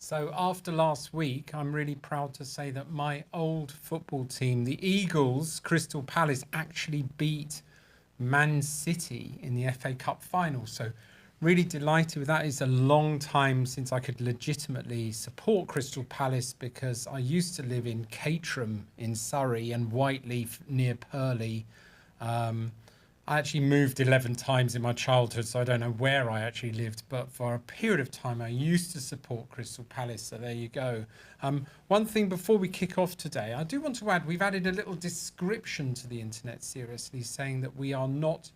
So after last week, I'm really proud to say that my old football team, the Eagles, Crystal Palace, actually beat Man City in the FA Cup final. So really delighted with that. It's a long time since I could legitimately support Crystal Palace because I used to live in Caterham in Surrey and Whiteleaf near Purley. I actually moved 11 times in my childhood, so I don't know where I actually lived, but for a period of time I used to support Crystal Palace, so there you go. One thing before we kick off today, I do want to add, we've added a little description to the internet seriously, saying that we are not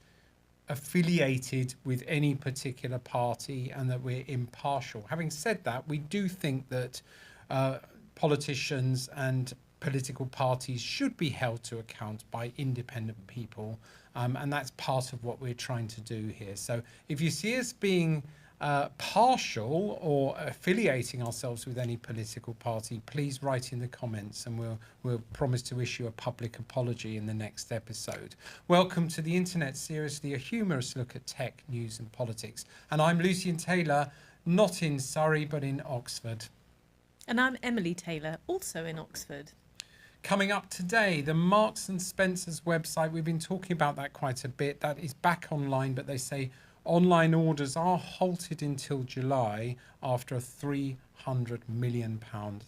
affiliated with any particular party and that we're impartial. Having said that, we do think that politicians and political parties should be held to account by independent people, and that's part of what we're trying to do here. So if you see us being partial or affiliating ourselves with any political party, please write in the comments and we'll promise to issue a public apology in the next episode. Welcome to the Internet Seriously, a humorous look at tech, news and politics. And I'm Lucien Taylor, not in Surrey, but in Oxford. And I'm Emily Taylor, also in Oxford. Coming up today, the Marks and Spencer's website, we've been talking about that quite a bit. That is back online, but they say online orders are halted until July after a £300 million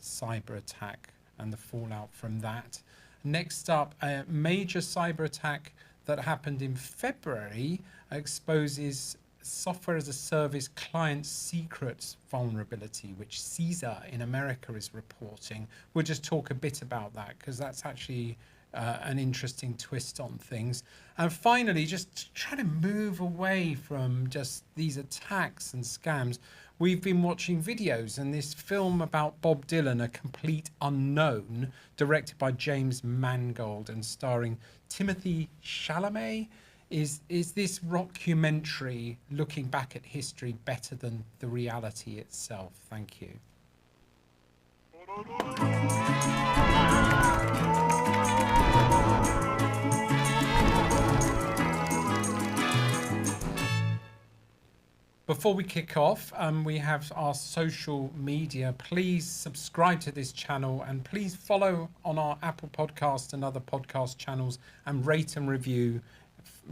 cyber attack and the fallout from that. Next up, a major cyber attack that happened in February exposes software as a service client secrets vulnerability, which Caesar in America is reporting. We'll just talk a bit about that because that's actually an interesting twist on things. And finally, just try to move away from just these attacks and scams. We've been watching videos, and this film about Bob Dylan, A Complete Unknown, directed by James Mangold and starring Timothy Chalamet. Is this rockumentary looking back at history better than the reality itself? Thank you. Before we kick off, we have our social media. Please subscribe to this channel and please follow on our Apple Podcast and other podcast channels and rate and review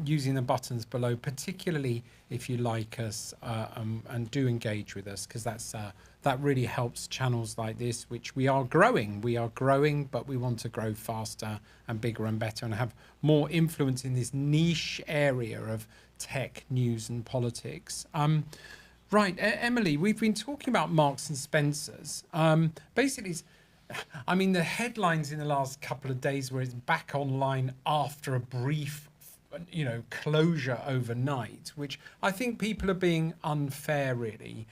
using the buttons below, particularly if you like us and do engage with us, because that really helps channels like this, which we are growing, but we want to grow faster and bigger and better and have more influence in this niche area of tech, news and politics. Right, Emily, we've been talking about Marks and Spencer's. Basically, I mean, the headlines in the last couple of days where it's back online after a brief closure overnight, which I think people are being unfair, really,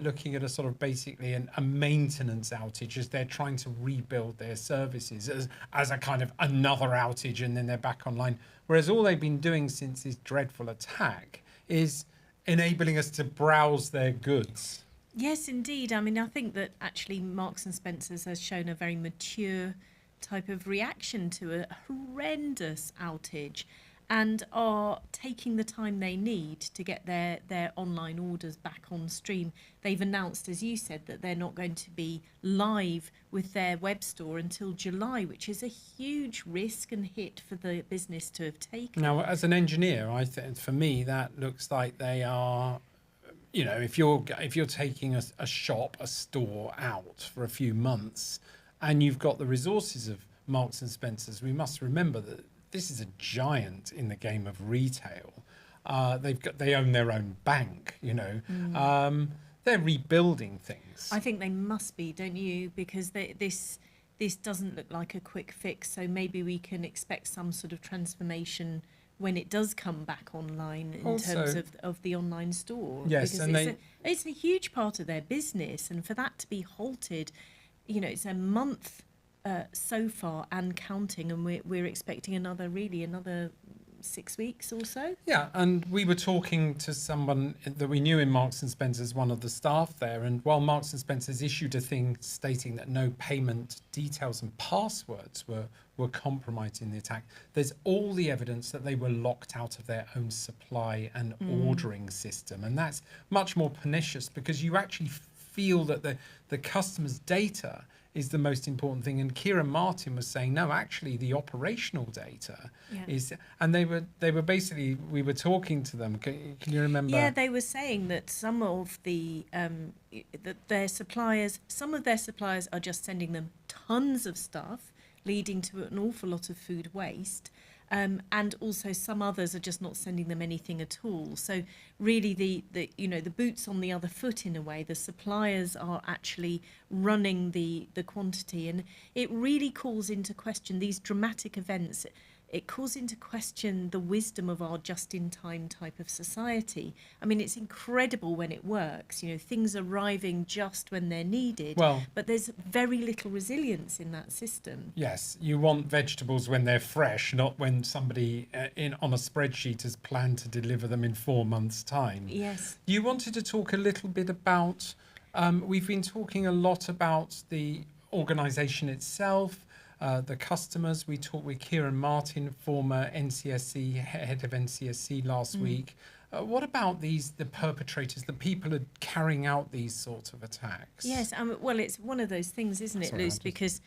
looking at a sort of basically a maintenance outage as they're trying to rebuild their services as a kind of another outage, and then they're back online. Whereas all they've been doing since this dreadful attack is enabling us to browse their goods. Yes, indeed. I mean, I think that actually Marks and Spencer's has shown a very mature type of reaction to a horrendous outage, and are taking the time they need to get their online orders back on stream. They've announced, as you said, that they're not going to be live with their web store until July, which is a huge risk and hit for the business to have taken. Now, as an engineer, I think for me that looks like they are, if you're taking a shop, a store out for a few months, and you've got the resources of Marks and Spencer's, we must remember that this is a giant in the game of retail. They own their own bank, they're rebuilding things. I think they must be, don't you? Because this doesn't look like a quick fix. So maybe we can expect some sort of transformation when it does come back online in terms of the online store. Yes, because and it's a huge part of their business, and for that to be halted, it's a month so far and counting, and we're expecting another 6 weeks or so. Yeah, and we were talking to someone that we knew in Marks and Spencer's, one of the staff there, and while Marks and Spencer's issued a thing stating that no payment details and passwords were compromised in the attack, there's all the evidence that they were locked out of their own supply and ordering system, and that's much more pernicious because you actually feel that the customer's data is the most important thing. And Kieran Martin was saying, no, actually the operational data is, and they were basically, we were talking to them. Can you remember? Yeah, they were saying that some of the that some of their suppliers are just sending them tons of stuff, leading to an awful lot of food waste. And also some others are just not sending them anything at all. So really the boot's on the other foot in a way. The suppliers are actually running the quantity, and it really calls into question these dramatic events. It calls into question the wisdom of our just-in-time type of society. I mean, it's incredible when it works, things arriving just when they're needed, but there's very little resilience in that system. Yes, you want vegetables when they're fresh, not when somebody on a spreadsheet has planned to deliver them in 4 months' time. Yes. You wanted to talk a little bit about, we've been talking a lot about the organisation itself, the customers. We talked with Kieran Martin, former NCSC, head of NCSC last week. What about the perpetrators, the people who are carrying out these sorts of attacks? Yes, well, it's one of those things, isn't it, Luce? Because,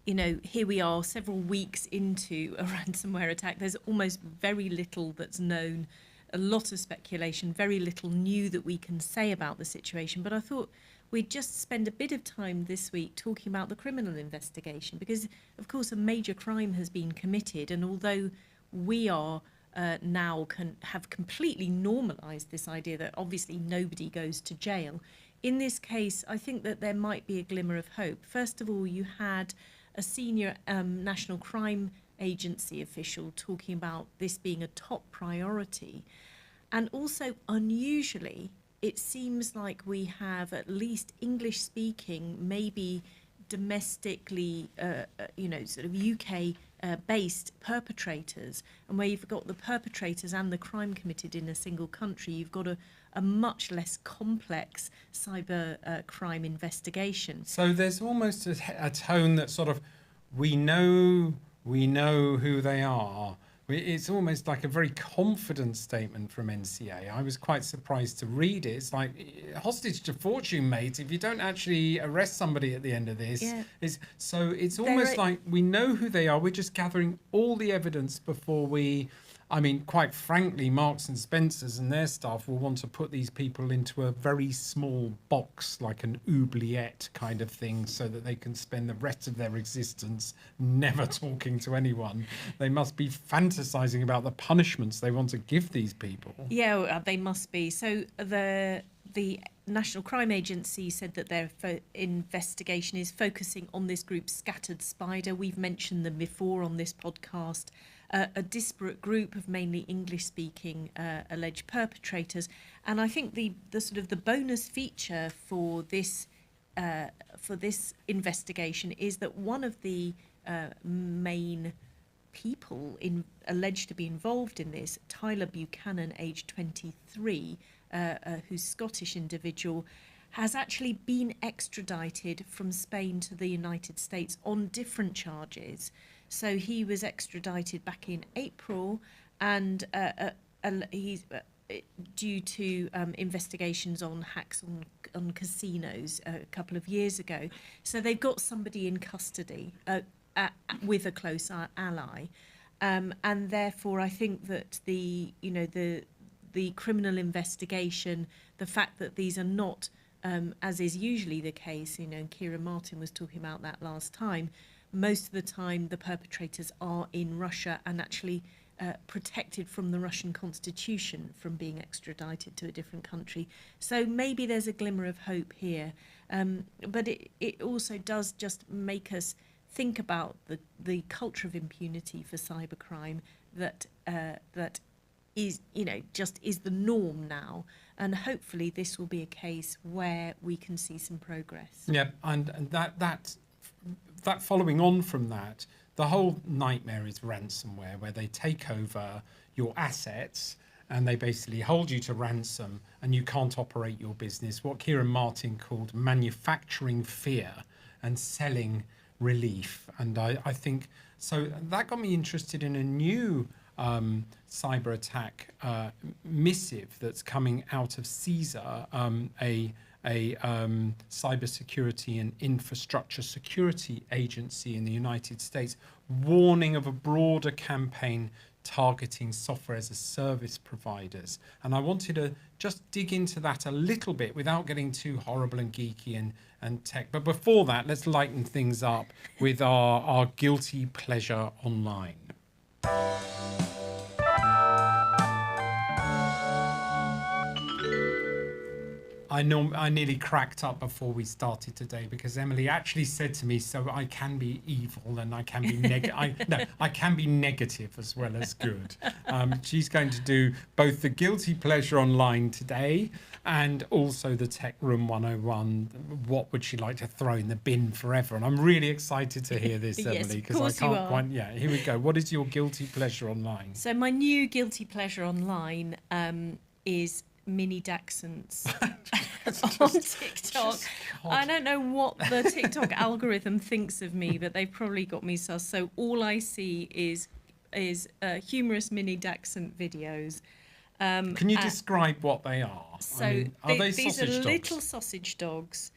here we are several weeks into a ransomware attack. There's almost very little that's known, a lot of speculation, very little new that we can say about the situation. But I thought we'd just spend a bit of time this week talking about the criminal investigation, because, of course, a major crime has been committed. And although we are now have completely normalised this idea that obviously nobody goes to jail, in this case, I think that there might be a glimmer of hope. First of all, you had a senior National Crime Agency official talking about this being a top priority. And also, unusually, it seems like we have at least English-speaking, maybe domestically, sort of UK-based perpetrators. And where you've got the perpetrators and the crime committed in a single country, you've got a much less complex cyber crime investigation. So there's almost a tone that sort of, we know who they are. It's almost like a very confident statement from NCA. I was quite surprised to read it. It's like hostage to fortune, mate. If you don't actually arrest somebody at the end of this, it's almost like we know who they are. We're just gathering all the evidence before we. I mean, quite frankly, Marks and Spencers and their staff will want to put these people into a very small box, like an oubliette kind of thing, so that they can spend the rest of their existence never talking to anyone. They must be fantasizing about the punishments they want to give these people. Yeah, they must be. So the National Crime Agency said that their investigation is focusing on this group, Scattered Spider. We've mentioned them before on this podcast. A disparate group of mainly English-speaking alleged perpetrators, and I think the sort of the bonus feature for this investigation is that one of the main people alleged to be involved in this, Tyler Buchanan, aged 23, who's Scottish individual, has actually been extradited from Spain to the United States on different charges. So he was extradited back in April, and he's due to investigations on hacks on casinos a couple of years ago. So they've got somebody in custody with a close ally, and therefore I think that the criminal investigation, the fact that these are not, as is usually the case, Kieran Martin was talking about that last time. Most of the time, the perpetrators are in Russia and actually protected from the Russian constitution from being extradited to a different country. So maybe there's a glimmer of hope here. But it also does just make us think about the culture of impunity for cybercrime that is, just is the norm now. And hopefully this will be a case where we can see some progress. Yeah, and that following on from that, the whole nightmare is ransomware, where they take over your assets and they basically hold you to ransom and you can't operate your business. What Kieran Martin called manufacturing fear and selling relief. And I think, so that got me interested in a new cyber attack missive that's coming out of CSER, a a cybersecurity and infrastructure security agency in the United States, warning of a broader campaign targeting software as a service providers. And I wanted to just dig into that a little bit without getting too horrible and geeky and tech. But before that, let's lighten things up with our guilty pleasure online. I nearly cracked up before we started today because Emily actually said to me, so I can be evil and I can be I can be negative as well as good. She's going to do both the guilty pleasure online today and also the Tech Room 101. What would she like to throw in the bin forever? And I'm really excited to hear this, Yes, Emily, of because I course you can't are. quite. Yeah, here we go. What is your guilty pleasure online? So my new guilty pleasure online is mini dachshunds on TikTok. I don't know what the TikTok algorithm thinks of me, but they've probably got me sus. So all I see is humorous mini dachshund videos. Can you describe what they are? So I mean, are they these sausage are dogs? little sausage dogs,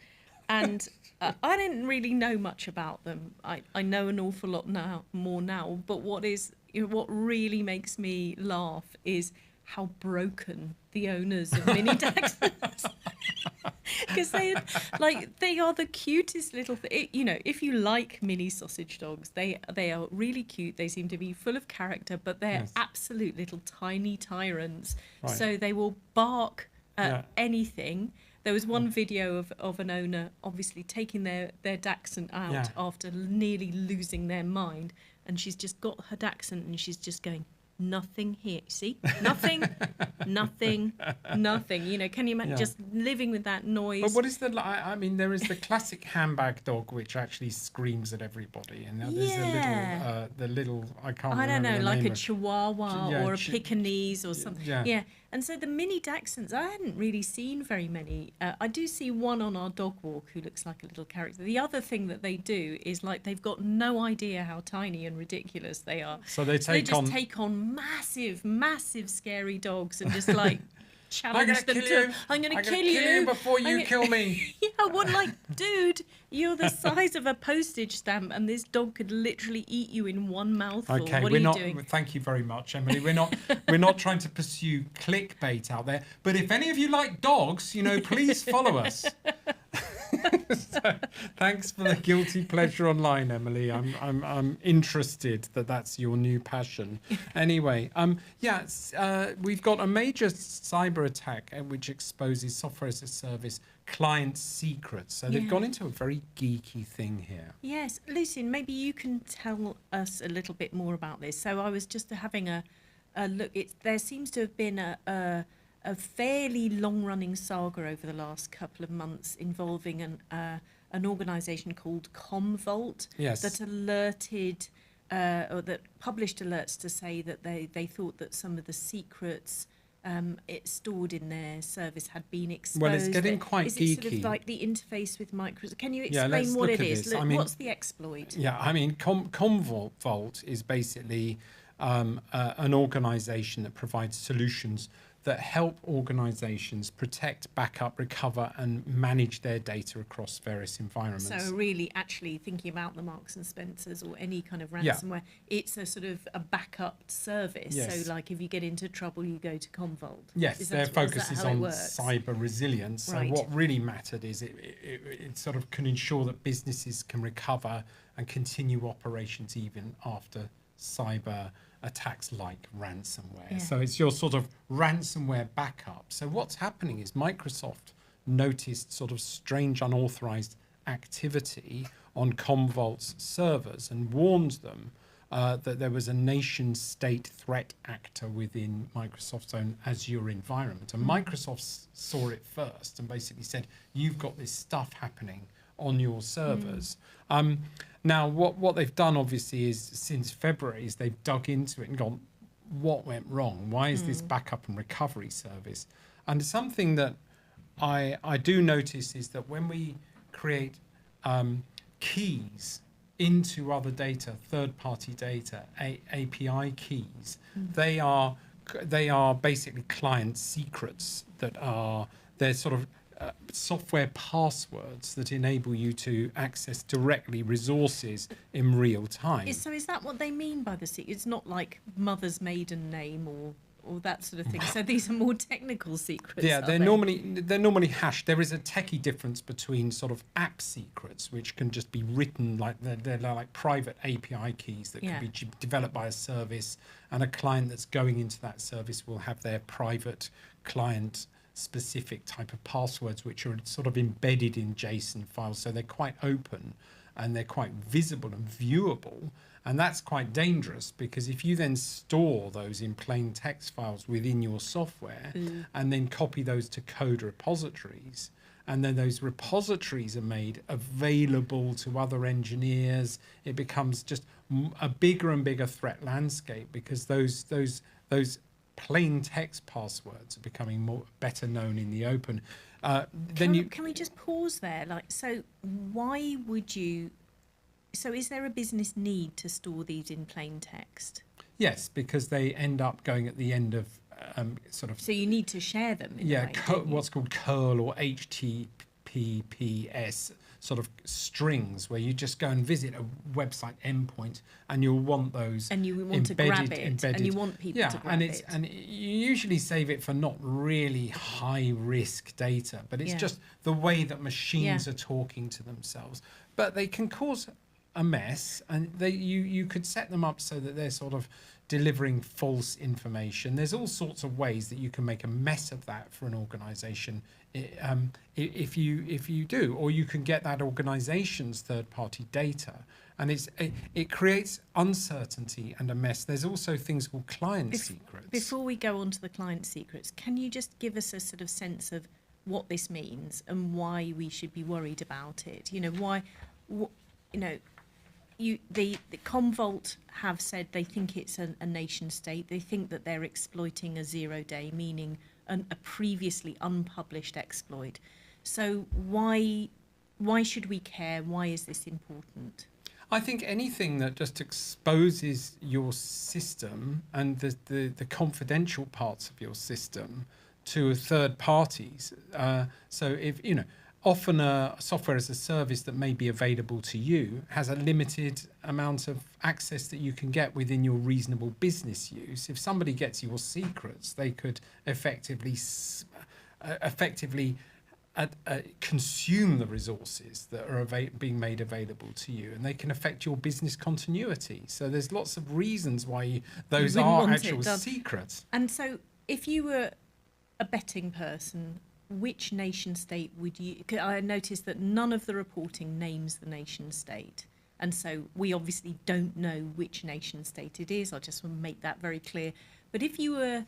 and I didn't really know much about them. I know an awful lot more now. But what really makes me laugh is how broken the owners of mini dachshunds, because they are the cutest little if you like mini sausage dogs, they are really cute. They seem to be full of character, but they're absolute little tiny tyrants. Right. So they will bark at anything. There was one video of an owner obviously taking their dachshund out after nearly losing their mind, and she's just got her dachshund and she's just going, nothing here. See, nothing, nothing, nothing. Can you imagine just living with that noise? But what is I mean, there is the classic handbag dog, which actually screams at everybody, and there's the little. I can't. I don't know, remember the like name a Chihuahua or a Pekingese or something. Yeah. And so the mini dachshunds, I hadn't really seen very many. I do see one on our dog walk who looks like a little character. The other thing that they do is they've got no idea how tiny and ridiculous they are. So they take on massive, massive, scary dogs and just challenge them to, I'm going to kill you before you kill me. Yeah, dude, you're the size of a postage stamp and this dog could literally eat you in one mouthful. Okay, what are you doing? Thank you very much, Emily. We're not trying to pursue clickbait out there. But if any of you like dogs, please follow us. So, thanks for the guilty pleasure online, Emily. I'm interested that's your new passion. Anyway, we've got a major cyber attack which exposes software as a service client secrets. So they've gone into a very geeky thing here. Yes, Lucien, maybe you can tell us a little bit more about this. So I was just having a look. There seems to have been a fairly long-running saga over the last couple of months involving an organisation called Commvault that alerted or that published alerts to say that they thought that some of the secrets it stored in their service had been exposed. Well, it's getting quite is geeky. It sort of like the interface with Microsoft? Can you explain let's what look it at is? this. Look, what's the exploit? Yeah, I mean, Commvault is basically an organisation that provides solutions that help organisations protect, backup, recover and manage their data across various environments. So really actually thinking about the Marks and Spencers or any kind of ransomware, it's a sort of a backup service. Yes. So if you get into trouble, you go to Commvault. Yes, their focus is on cyber resilience. So what really mattered is it sort of can ensure that businesses can recover and continue operations even after cyber attacks like ransomware. So it's your sort of ransomware backup. So what's happening is Microsoft noticed sort of strange unauthorized activity on Commvault's servers and warned them that there was a nation state threat actor within Microsoft's own Azure environment. And Microsoft saw it first and basically said, you've got this stuff happening on your servers. Now, what they've done, obviously, is since February, is they've dug into it and gone, what went wrong? Why is this backup and recovery service? And something that I do notice is that when we create keys into other data, third-party data, API keys, they are basically client secrets that they're sort of software passwords that enable you to access directly resources in real time. So is that what they mean by the secret? It's not like mother's maiden name or that sort of thing. So these are more technical secrets. Yeah, are they're they? normally hashed. There is a techie difference between sort of app secrets, which can just be written like they're like private API keys that can be developed by a service, and a client that's going into that service will have their private client specific type of passwords, which are sort of embedded in JSON files, so they're quite open and they're quite visible and viewable. And that's quite dangerous, because if you then store those in plain text files within your software and then copy those to code repositories, and then those repositories are made available to other engineers, it becomes just a bigger and bigger threat landscape, because those plain text passwords are becoming better known in the open. Can we just pause there? So why would you? So is there a business need to store these in plain text? Yes, because they end up going at the end of sort of. So you need to share them. What's called curl or HTTPS sort of strings, where you just go and visit a website endpoint, and you'll want those. And you want to grab it, embedded. and you want people to grab it. And you usually save it for not really high risk data, but it's just the way that machines are talking to themselves. But they can cause a mess, and you could set them up so that they're sort of delivering false information. There's all sorts of ways that you can make a mess of that for an organization, if you do, or you can get that organization's third-party data, and it creates uncertainty and a mess. There's also things called client secrets. Before we go on to the client secrets, can you just give us a sort of sense of what this means and why we should be worried about it? The Commvault have said they think it's a nation state. They think that they're exploiting a 0-day, meaning a previously unpublished exploit. So why should we care? Why is this important? I think anything that just exposes your system and the confidential parts of your system to third parties. So if often a software as a service that may be available to you has a limited amount of access that you can get within your reasonable business use. If somebody gets your secrets, they could effectively consume the resources that are being made available to you, and they can affect your business continuity. So there's lots of reasons why those are actual secrets. And so if you were a betting person, which nation state would you? I noticed that none of the reporting names the nation state, and so we obviously don't know which nation state it is. I just want to make that very clear. But if you were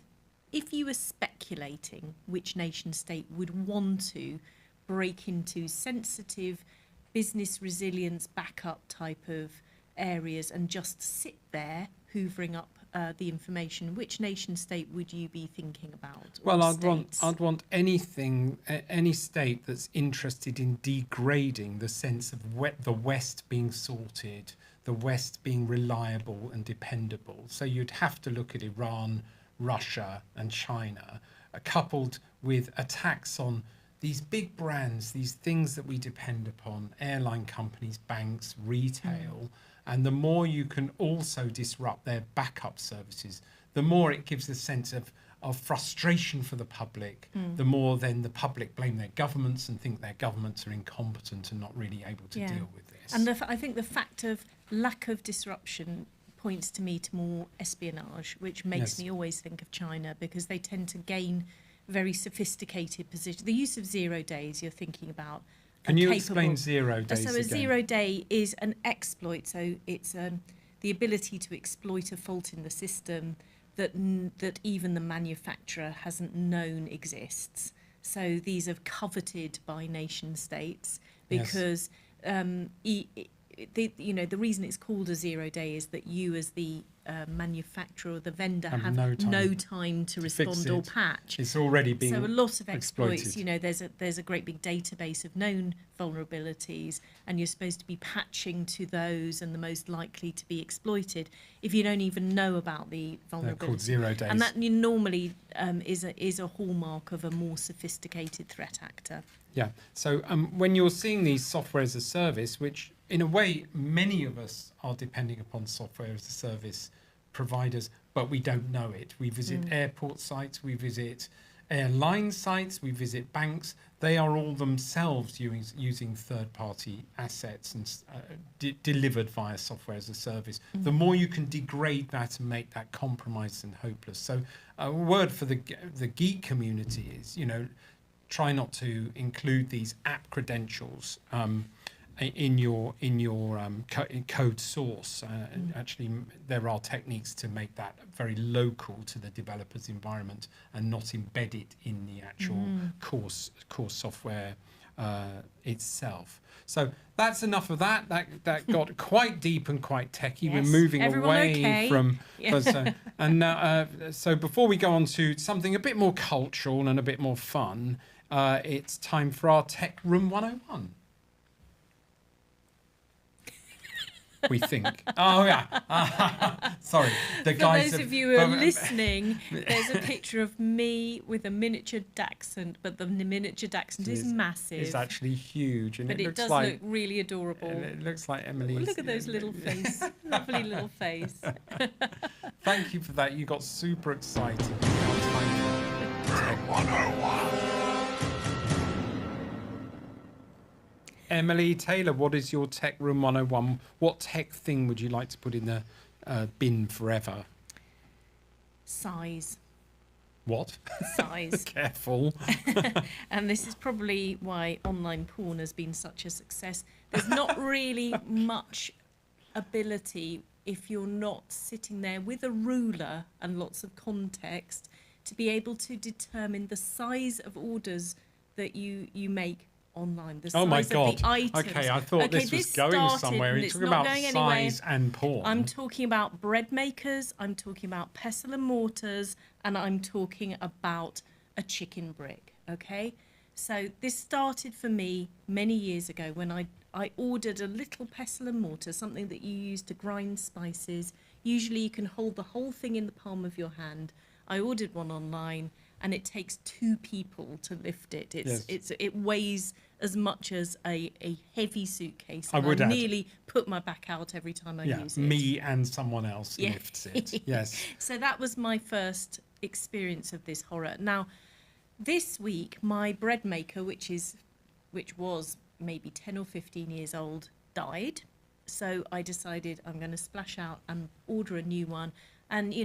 speculating which nation state would want to break into sensitive business resilience backup type of areas and just sit there hoovering up the information, which nation state would you be thinking about? Well, I'd want any state that's interested in degrading the sense of the West being sorted, the West being reliable and dependable. So you'd have to look at Iran, Russia and China, coupled with attacks on these big brands, these things that we depend upon, airline companies, banks, retail. And the more you can also disrupt their backup services, the more it gives a sense of frustration for the public, the more then the public blame their governments and think their governments are incompetent and not really able to deal with this. And I think the fact of lack of disruption points to me to more espionage, which makes me always think of China, because they tend to gain very sophisticated positions. The use of 0 days you're thinking about. Can you explain 0 days So a 0 day is an exploit. So it's the ability to exploit a fault in the system that even the manufacturer hasn't known exists. So these are coveted by nation states because the reason it's called a 0 day is that you as the manufacturer or the vendor have no time to respond or patch. It's already being so a lot of exploits. exploited. There's a great big database of known vulnerabilities, and you're supposed to be patching to those and the most likely to be exploited. If you don't even know about the vulnerability, they're called 0 days, and that normally is a hallmark of a more sophisticated threat actor. Yeah. So when you're seeing these software as a service, which in a way many of us are depending upon software as a service providers, but we don't know it. We visit airport sites, we visit airline sites, we visit banks. They are all themselves using third-party assets and delivered via software as a service. The more you can degrade that and make that compromised and hopeless. So a word for the geek community is, try not to include these app credentials in your code source. Actually, there are techniques to make that very local to the developer's environment and not embed it in the actual course software itself. So that's enough of that. That got quite deep and quite techie. Yes. We're moving Everyone away okay? from. Yeah. So before we go on to something a bit more cultural and a bit more fun, it's time for our Tech Room 101. We think. Oh yeah. Sorry, For those of you who are listening, there's a picture of me with a miniature dachshund, but the miniature dachshund is massive. It's actually huge, and but it it looks does like, look really adorable. It looks like Emily. Look at those little face, lovely little face. Thank you for that. You got super excited. Tech 101. Emily Taylor, what is your Tech Room 101? What tech thing would you like to put in the bin forever? Size. What? Size. Careful. And this is probably why online porn has been such a success. There's not really much ability if you're not sitting there with a ruler and lots of context to be able to determine the size of orders that you make online. The size oh my God. Of the items. Okay, I thought this was going somewhere. You're talking about size and porn. I'm talking about bread makers, I'm talking about pestle and mortars, and I'm talking about a chicken brick, okay? So this started for me many years ago when I ordered a little pestle and mortar, something that you use to grind spices. Usually you can hold the whole thing in the palm of your hand. I ordered one online, and it takes 2 people to lift it. It weighs as much as a heavy suitcase. I would add. nearly put my back out every time I use it. Me and someone else lifts it. Yes. So that was my first experience of this horror. Now, this week, my bread maker, which was maybe 10 or 15 years old, died. So I decided I'm going to splash out and order a new one. And,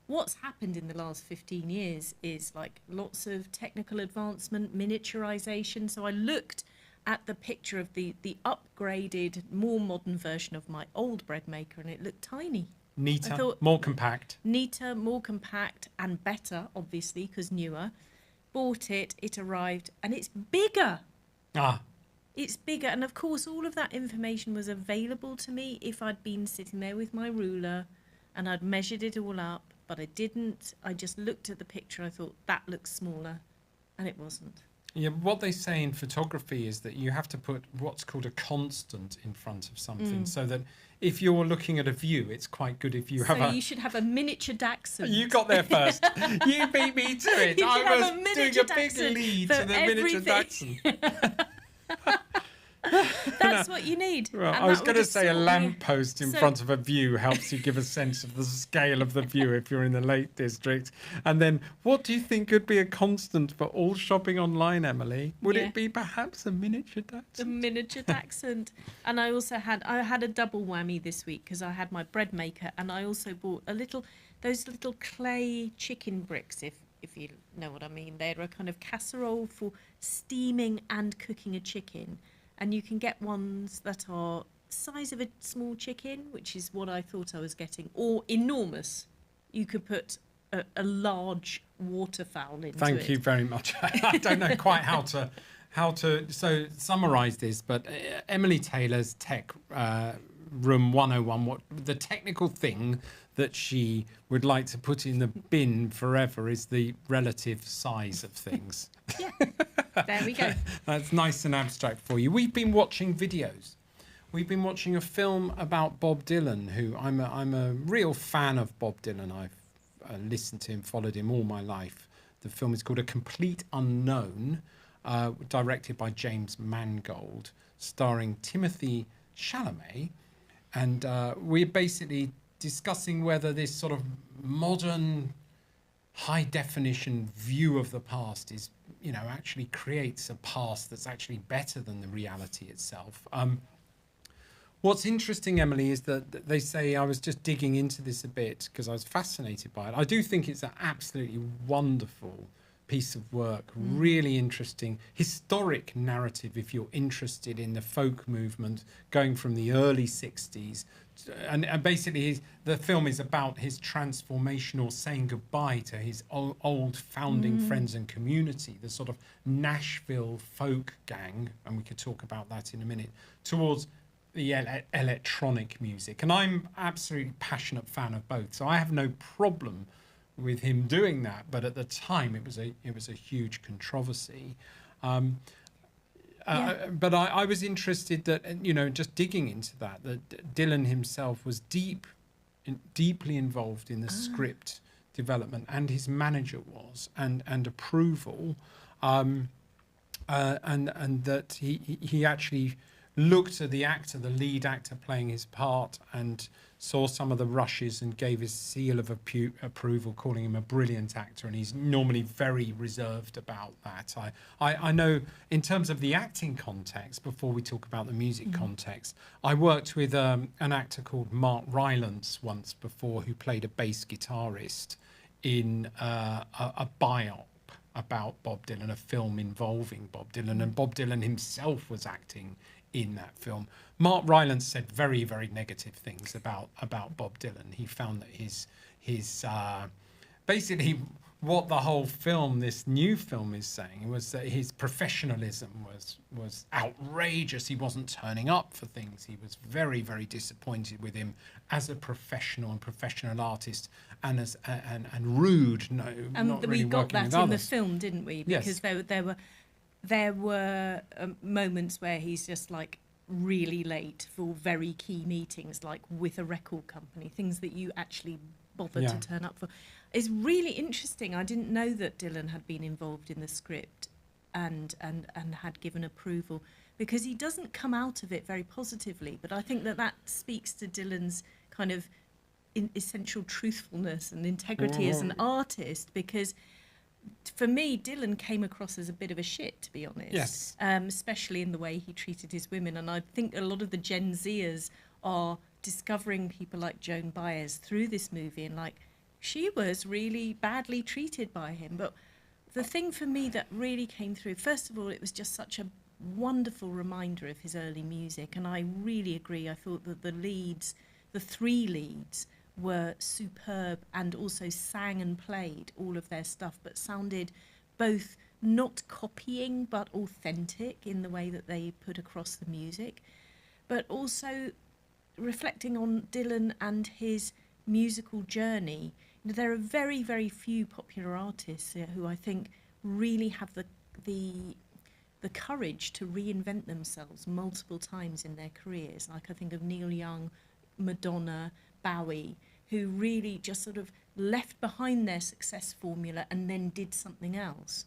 what's happened in the last 15 years is like lots of technical advancement, miniaturization. So I looked at the picture of the upgraded, more modern version of my old bread maker, and it looked tiny. Neater, more compact. Neater, more compact, and better, obviously, because newer. Bought it, it arrived, and it's bigger. It's bigger. And of course, all of that information was available to me if I'd been sitting there with my ruler and I'd measured it all up. But I didn't. I just looked at the picture and I thought, that looks smaller. And it wasn't. Yeah, what they say in photography is that you have to put what's called a constant in front of something, so that if you're looking at a view, it's quite good if you have So you should have a miniature dachshund. You got there first. You beat me to it. You should have I a was doing miniature a big dachshund lead for to the miniature everything. dachshund. That's what you need. Well, And I was that going would to say a sort of- lamppost in So- front of a view helps you give a sense of the scale of the view if you're in the Lake District. And then, what do you think could be a constant for all shopping online, Emily? Would Yeah. it be perhaps a miniature dachshund? The miniature dachshund. And I also had a double whammy this week because I had my bread maker and I also bought those little clay chicken bricks, if you know what I mean. They're a kind of casserole for steaming and cooking a chicken. And you can get ones that are size of a small chicken, which is what I thought I was getting, or enormous. You could put a large waterfowl into it. Thank you very much. I don't know quite how to summarize this, but Emily Taylor's Tech Room 101, what the technical thing that she would like to put in the bin forever is the relative size of things. Yeah, there we go. That's nice and abstract for you. We've been watching videos. We've been watching a film about Bob Dylan, who I'm a real fan of Bob Dylan. I've listened to him, followed him all my life. The film is called A Complete Unknown, directed by James Mangold, starring Timothy Chalamet. And we're basically discussing whether this sort of modern high definition view of the past is, actually creates a past that's actually better than the reality itself. What's interesting, Emily, is that they say, I was just digging into this a bit because I was fascinated by it. I do think it's an absolutely wonderful piece of work, really interesting historic narrative if you're interested in the folk movement going from the early 60s. And basically the film is about his transformation or saying goodbye to his old founding friends and community, the sort of Nashville folk gang, and we could talk about that in a minute, towards the electronic music. And I'm absolutely passionate fan of both, so I have no problem with him doing that. But at the time, it was a huge controversy. But I was interested that, just digging into that Dylan himself was deeply involved in the script development, and his manager was, and approval, and that he actually looked at the lead actor playing his part, and saw some of the rushes and gave his seal of approval, calling him a brilliant actor. And he's normally very reserved about that. I know in terms of the acting context, before we talk about the music context, I worked with an actor called Mark Rylance once before, who played a bass guitarist in a biop about Bob Dylan, a film involving Bob Dylan, and Bob Dylan himself was acting in that film. Mark Rylance said very, very negative things about Bob Dylan. He found that his basically what the whole film, this new film, is saying was that his professionalism was outrageous. He wasn't turning up for things. He was very, very disappointed with him as a professional and professional artist, and rude. Not really we got working that with in others. the film, didn't we? Because there were moments where he's just like really late for very key meetings, like with a record company, things that you actually bothered to turn up for. It's really interesting. I didn't know that Dylan had been involved in the script and had given approval, because he doesn't come out of it very positively. But I think that speaks to Dylan's kind of essential truthfulness and integrity as an artist, because for me, Dylan came across as a bit of a shit, to be honest. Yes. Especially in the way he treated his women. And I think a lot of the Gen Zers are discovering people like Joan Baez through this movie, and like, she was really badly treated by him. But the thing for me that really came through, first of all, it was just such a wonderful reminder of his early music. And I really agree. I thought that the three leads, were superb, and also sang and played all of their stuff, but sounded both not copying but authentic in the way that they put across the music, but also reflecting on Dylan and his musical journey. There are very, very few popular artists who I think really have the courage to reinvent themselves multiple times in their careers. Like, I think of Neil Young, Madonna, Bowie, who really just sort of left behind their success formula and then did something else.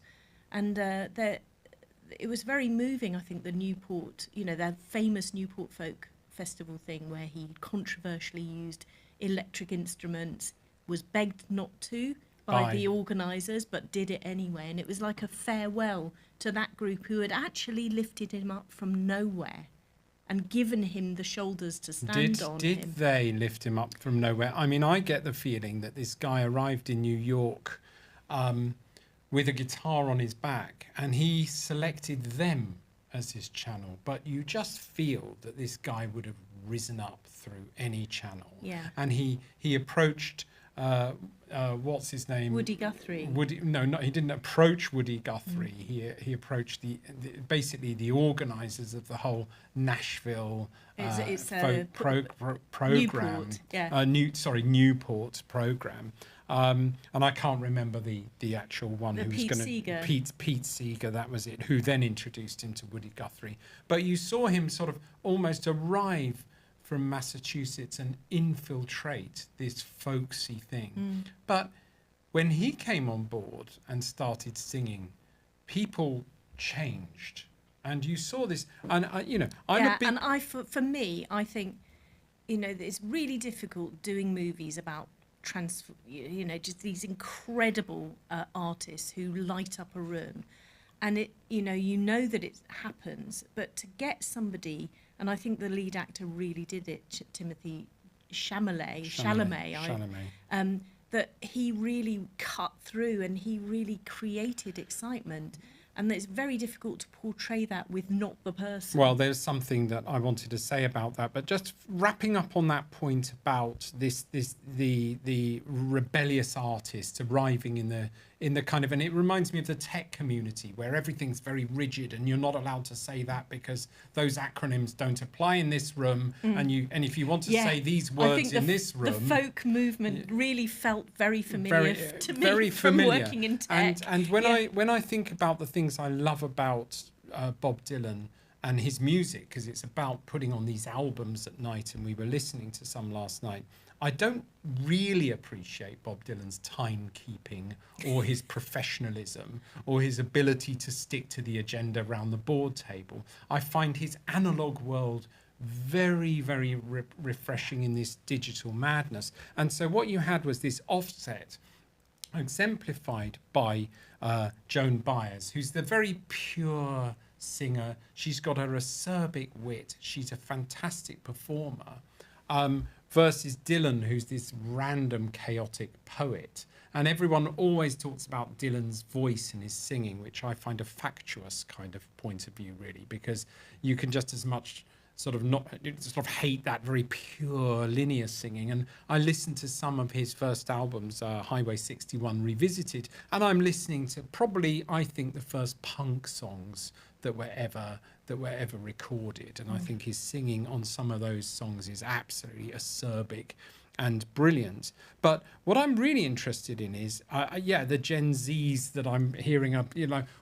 And it was very moving, I think, the Newport, their famous Newport Folk Festival thing, where he controversially used electric instruments, was begged not to by the organisers, but did it anyway. And it was like a farewell to that group who had actually lifted him up from nowhere and given him the shoulders to stand on. Did they lift him up from nowhere? I mean, I get the feeling that this guy arrived in New York with a guitar on his back, and he selected them as his channel. But you just feel that this guy would have risen up through any channel. Yeah. And he approached, what's his name? Woody Guthrie. No, he didn't approach Woody Guthrie. He approached basically the organisers of the whole Nashville folk program. Newport program. And I can't remember the actual one who was going to Pete Seeger. That was it. Who then introduced him to Woody Guthrie. But you saw him sort of almost arrive from Massachusetts and infiltrate this folksy thing. But when he came on board and started singing, people changed. And you saw this, and I'm a big... And for me, I think, it's really difficult doing movies about just these incredible artists who light up a room, and that it happens, but to get somebody, and I think the lead actor really did it, Timothy Chalamet, that he really cut through and he really created excitement. And it's very difficult to portray that with not the person. Well, there's something that I wanted to say about that, but just wrapping up on that point about the rebellious artists arriving in the kind of, and it reminds me of the tech community where everything's very rigid and you're not allowed to say that because those acronyms don't apply in this room. And if you want to say these words in this room, the folk movement really felt very familiar to me, very from familiar. working in tech. And when I think about the things I love about Bob Dylan and his music, because it's about putting on these albums at night, and we were listening to some last night, I don't really appreciate Bob Dylan's timekeeping or his professionalism or his ability to stick to the agenda around the board table. I find his analog world very, very refreshing in this digital madness. And so what you had was this offset exemplified by Joan Baez, who's the very pure singer. She's got her acerbic wit. She's a fantastic performer. Versus Dylan, who's this random, chaotic poet. And everyone always talks about Dylan's voice and his singing, which I find a factious kind of point of view, really, because you can just as much sort of hate that very pure linear singing. And I listened to some of his first albums, Highway 61 Revisited, and I'm listening to probably, I think, the first punk songs that were ever recorded. And I think his singing on some of those songs is absolutely acerbic and brilliant. But what I'm really interested in is, the Gen Zs that I'm hearing up,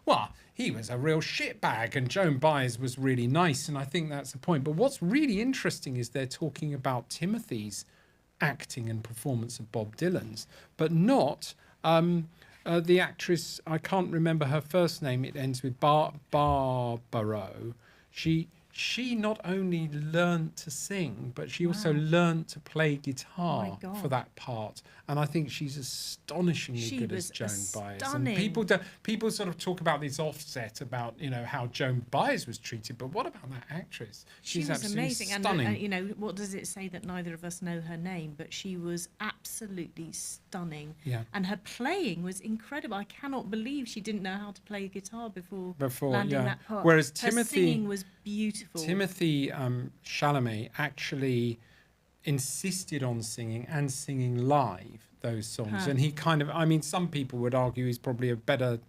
well, he was a real shitbag and Joan Baez was really nice. And I think that's the point. But what's really interesting is they're talking about Timothy's acting and performance of Bob Dylan's, but not the actress, I can't remember her first name, it ends with Barbaro. She not only learned to sing, but she also learned to play guitar for that part. And I think she's astonishingly good as Joan Baez. And people sort of talk about this offset about, how Joan Baez was treated, but what about that actress? She's absolutely amazing. stunning. And what does it say that neither of us know her name? But she was absolutely stunning. Yeah. And her playing was incredible. I cannot believe she didn't know how to play guitar before landing that part. Whereas her singing was beautiful. Timothy Chalamet actually insisted on singing live those songs. And he kind of, some people would argue he's probably a better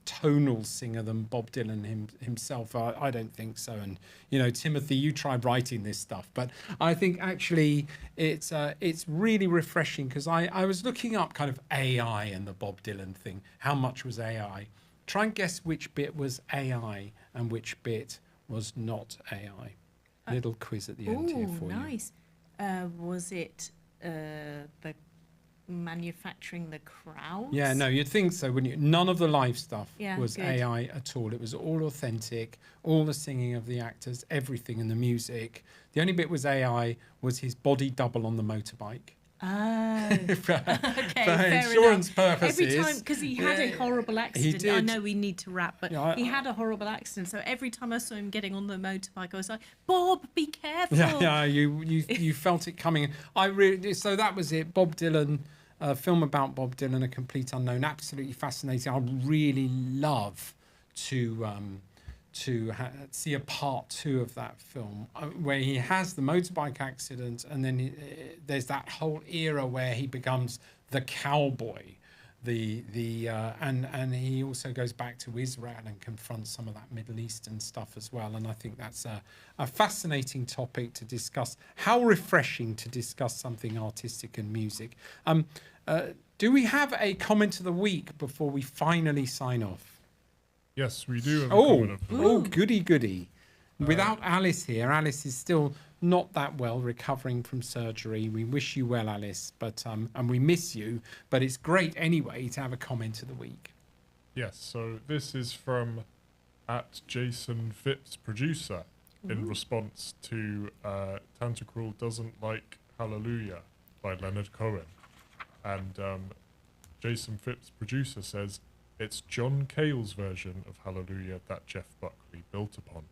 tonal singer than Bob Dylan himself. I don't think so. And, Timothy, you tried writing this stuff. But I think actually it's really refreshing because I was looking up kind of AI and the Bob Dylan thing. How much was AI? Try and guess which bit was AI and which bit was not AI. Little quiz at the end here for nice. Was it the manufacturing the crowds? Yeah, no, you'd think so, wouldn't you? None of the live stuff was good. AI at all. It was all authentic, all the singing of the actors, everything in the music. The only bit was AI was his body double on the motorbike. Oh, for fair insurance enough. purposes. Every time, because he had a horrible accident. He did. I know we need to wrap, but he had a horrible accident. So every time I saw him getting on the motorbike, I was like, "Bob, be careful!" Yeah, you felt it coming. So that was it. Bob Dylan, a film about Bob Dylan, A Complete Unknown. Absolutely fascinating. I'd really love to see a part 2 of that film where he has the motorbike accident and then there's that whole era where he becomes the cowboy, and he also goes back to Israel and confronts some of that Middle Eastern stuff as well. And I think that's a fascinating topic to discuss. How refreshing to discuss something artistic and music. Do we have a comment of the week before we finally sign off? Yes, we do have a comment of the week. Goody. Without Alice here, Alice is still not that well, recovering from surgery. We wish you well, Alice, but and we miss you. But it's great anyway to have a comment of the week. Yes, so this is from @JasonFitz producer in response to Tantacruel doesn't like Hallelujah by Leonard Cohen. And Jason Phipps producer says it's John Cale's version of Hallelujah that Jeff Buckley built upon.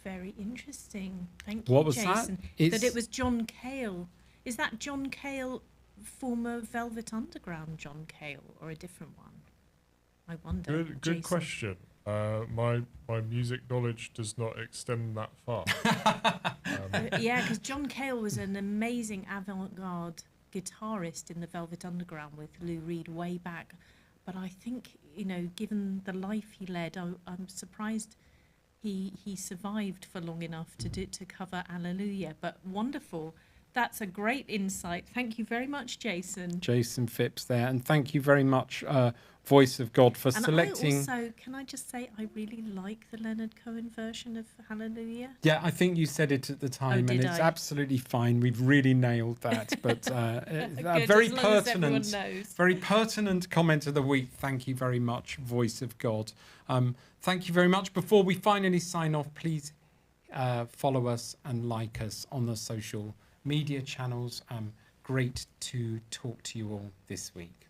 Very interesting. Thank you, What was Jason. that? That it was John Cale. Is that John Cale, former Velvet Underground John Cale, or a different one? I wonder. Good question. My music knowledge does not extend that far. Yeah, because John Cale was an amazing avant-garde guitarist in the Velvet Underground with Lou Reed way back. But I think, given the life he led, I'm surprised he survived for long enough to cover Hallelujah. But wonderful. That's a great insight. Thank you very much, Jason. Jason Phipps there. And thank you very much, Voice of God, for selecting. And I also, can I just say, I really like the Leonard Cohen version of Hallelujah. Yeah, I think you said it at the time, and it's absolutely fine. We've really nailed that. But a very pertinent comment of the week. Thank you very much, Voice of God. Thank you very much. Before we finally sign off, please follow us and like us on the social media channels. Great to talk to you all this week.